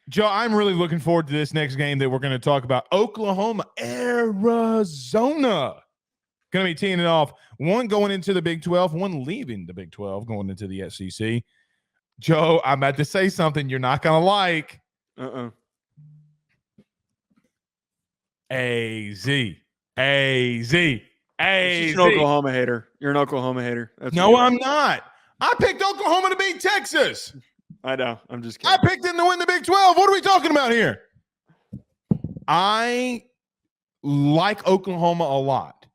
Joe, I'm really looking forward to this next game that we're going to talk about. Oklahoma, Arizona. Going to be teeing it off. One going into the Big 12, one leaving the Big 12, going into the SEC. Joe, I'm about to say something you're not going to like. AZ. You're an Oklahoma hater. You're an Oklahoma hater. No, I'm not. I picked Oklahoma to beat Texas. I know. I'm just kidding. I picked them to win the Big 12. What are we talking about here? I like Oklahoma a lot,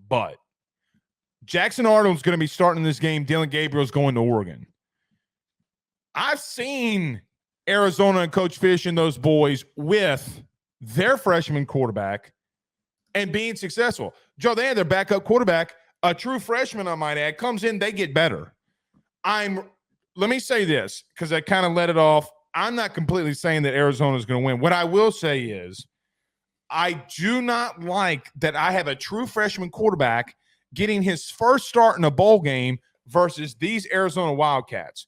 but Jackson Arnold's going to be starting this game. Dylan Gabriel's going to Oregon. I've seen Arizona and Coach Fish and those boys with their freshman quarterback and being successful. Joe, they had their backup quarterback, a true freshman, I might add, comes in, they get better. Let me say this, because I kind of let it off. I'm not completely saying that Arizona is going to win. What I will say is I do not like that I have a true freshman quarterback getting his first start in a bowl game versus these Arizona Wildcats.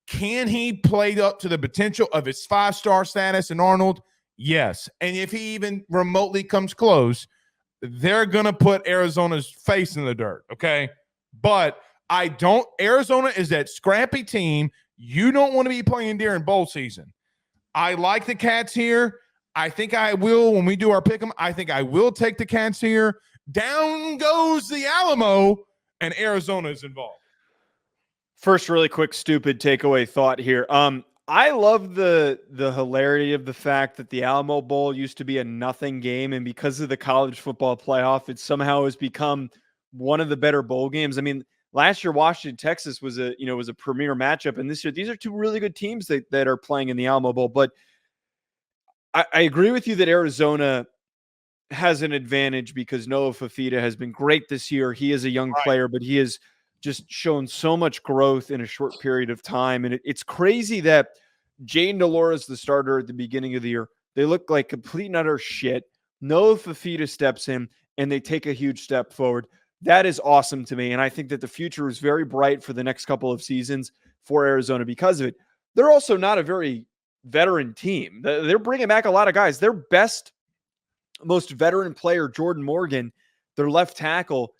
Can he play up to the potential of his 5-star status in Arnold? Yes. And if he even remotely comes close, they're going to put Arizona's face in the dirt, okay? But Arizona is that scrappy team you don't want to be playing during bowl season. I like the Cats here. I think I will, when we do our pick 'em, I think I will take the Cats here. Down goes the Alamo, and Arizona is involved. First, really quick, stupid takeaway thought here. I love the hilarity of the fact that the Alamo Bowl used to be a nothing game, and because of the college football playoff, it somehow has become one of the better bowl games. I mean, last year Washington, Texas was a premier matchup, and this year these are two really good teams that are playing in the Alamo Bowl. But I agree with you that Arizona has an advantage because Noah Fafita has been great this year. He is a young player, but he has just shown so much growth in a short period of time. And it's crazy that Jaden Delores, the starter at the beginning of the year, they look like complete and utter shit. Noah Fafita steps in and they take a huge step forward. That is awesome to me. And I think that the future is very bright for the next couple of seasons for Arizona because of it. They're also not a very veteran team. They're bringing back a lot of guys. Their best, most veteran player, Jordan Morgan, their left tackle,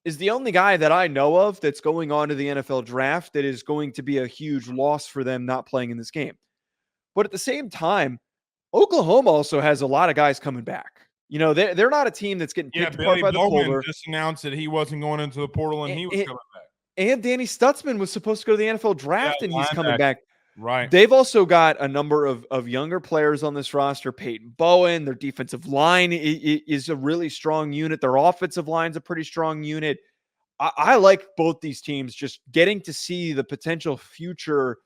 is the only guy that I know of that's going on to the NFL draft that is going to be a huge loss for them not playing in this game. But at the same time, Oklahoma also has a lot of guys coming back. You know, they're not a team that's getting picked apart by the portal. Just announced that he wasn't going into the portal and he was coming back. And Danny Stutzman was supposed to go to the NFL draft and he's coming back. Right. They've also got a number of younger players on this roster. Peyton Bowen, their defensive line is a really strong unit. Their offensive line's a pretty strong unit. I like both these teams, just getting to see the potential future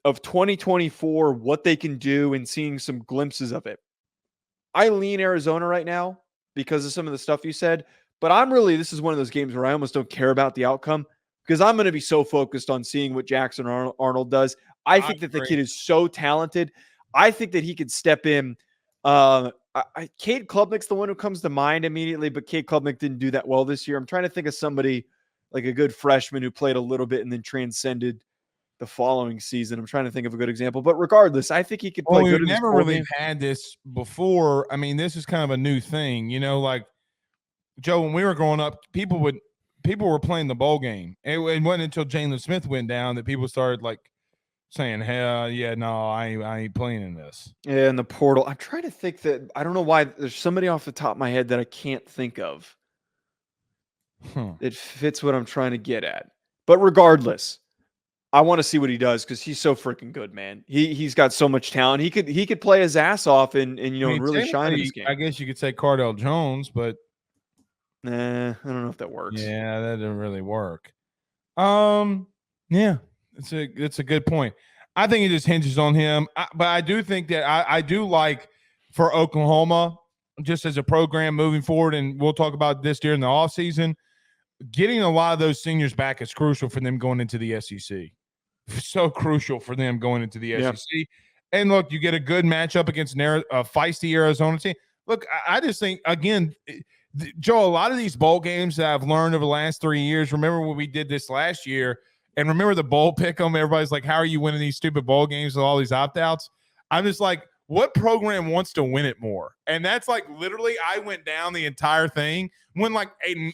of 2024, what they can do and seeing some glimpses of it. I lean Arizona right now because of some of the stuff you said, but this is one of those games where I almost don't care about the outcome because I'm going to be so focused on seeing what Jackson Arnold does. I think that the kid is so talented. I think that he could step in. Cade Klubnik's the one who comes to mind immediately, but Cade Klubnik didn't do that well this year. I'm trying to think of somebody like a good freshman who played a little bit and then transcended the following season. I'm trying to think of a good example, but regardless, I think he could play good. We've never really had this before. I mean, this is kind of a new thing, you know, like Joe, when we were growing up, people were playing the bowl game. It wasn't until Jalen Smith went down that people started like saying, hell yeah, no, I ain't playing in this. Yeah, in the portal. I'm trying to think that I don't know why there's somebody off the top of my head that I can't think of. It fits what I'm trying to get at. But regardless, I want to see what he does because he's so freaking good, man. He's got so much talent. He could play his ass off and really shine in this game. I guess you could say Cardell Jones, but I don't know if that works. Yeah, that didn't really work. Yeah, it's a good point. I think it just hinges on him, but I do think that I do like for Oklahoma just as a program moving forward, and we'll talk about this during the offseason. Getting a lot of those seniors back is crucial for them going into the SEC. So crucial for them going into the SEC. And look, you get a good matchup against a feisty Arizona team. Look, I just think, again, Joe, a lot of these bowl games that I've learned over the last 3 years, remember when we did this last year, and remember the bowl pick 'em, everybody's like, how are you winning these stupid bowl games with all these opt-outs? I'm just like, what program wants to win it more? And that's like literally, I went down the entire thing when like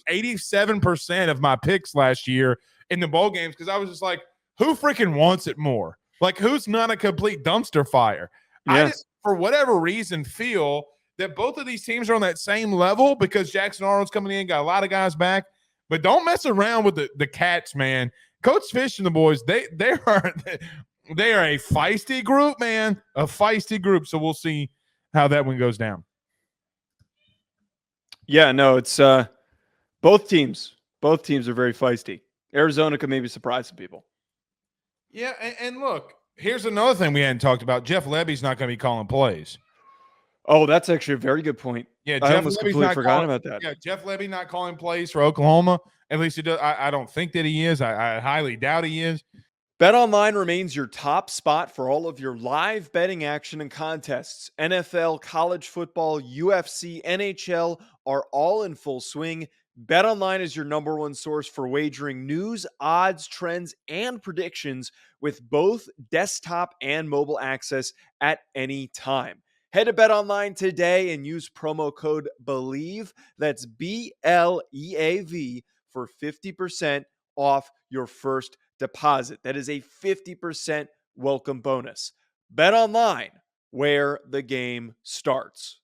87% of my picks last year in the bowl games, because I was just like, who freaking wants it more? Like, who's not a complete dumpster fire? I just, for whatever reason, feel that both of these teams are on that same level because Jackson Arnold's coming in, got a lot of guys back. But don't mess around with the Cats, man. Coach Fish and the boys, they are a feisty group, man. A feisty group. So we'll see how that one goes down. Yeah, no, it's both teams. Both teams are very feisty. Arizona could maybe surprise some people. Yeah, and look, here's another thing we hadn't talked about. Jeff Lebby's not going to be calling plays. Oh, that's actually a very good point. Yeah, I almost completely forgot about that. Yeah, Jeff Lebby not calling plays for Oklahoma. At least he does. I don't think that he is. I highly doubt he is. BetOnline remains your top spot for all of your live betting action and contests. NFL, college football, UFC, NHL are all in full swing. BetOnline is your number one source for wagering news, odds, trends, and predictions with both desktop and mobile access at any time. Head to BetOnline today and use promo code BELIEVE, that's BLEAV, for 50% off your first deposit. That is a 50% welcome bonus. BetOnline, where the game starts.